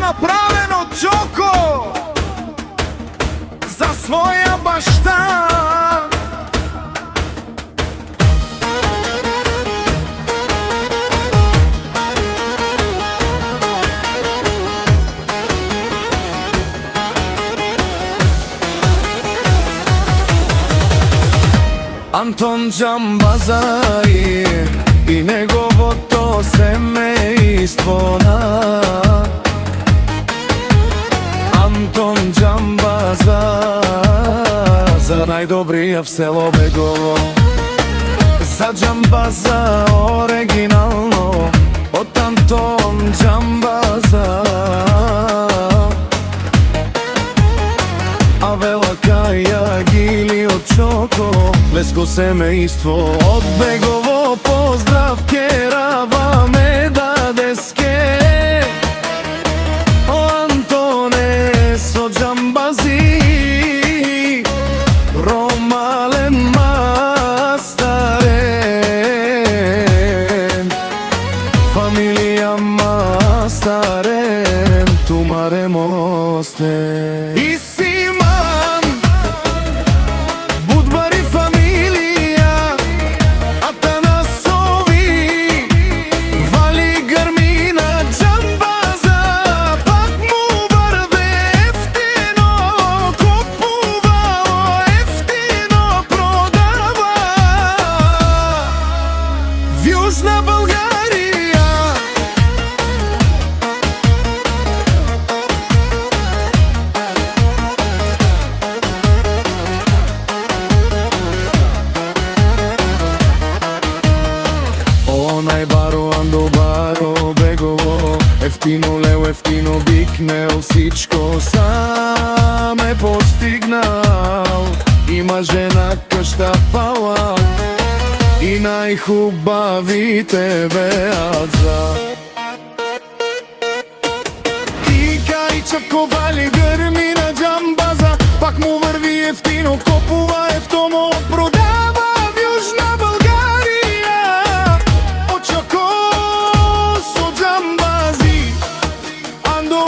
направен от чоко за своя баща. Антон Джамбазаи и неговото семейство на Антон Джамбаза за най-добрия в село Бегово. За Джамбаза оригинално от Антон Джамбаза. Авела Кая Гили от Чоко, Леско семейство от Бегово. Поздрав кераваме дадеске о Антоне со Джамбази. Ромален мастарен, фамилия мастарен, тумаре мосте. И Симан Будбари фамилия, Атанасови, Вали Гърмина Джамбаза. Пак му върве ефтино, купува ефтино, продава в Южна България. Най-баро, Андобаро, Бегово, ефтино лео, ефтино бикнел, всичко сам е постигнал. Има жена къща пала и най-хубавите беадза. И Кайча Ковали Гърмина Джамбаза, пак му върви ефтино, купува ефтомо, продава в Южна България. Ando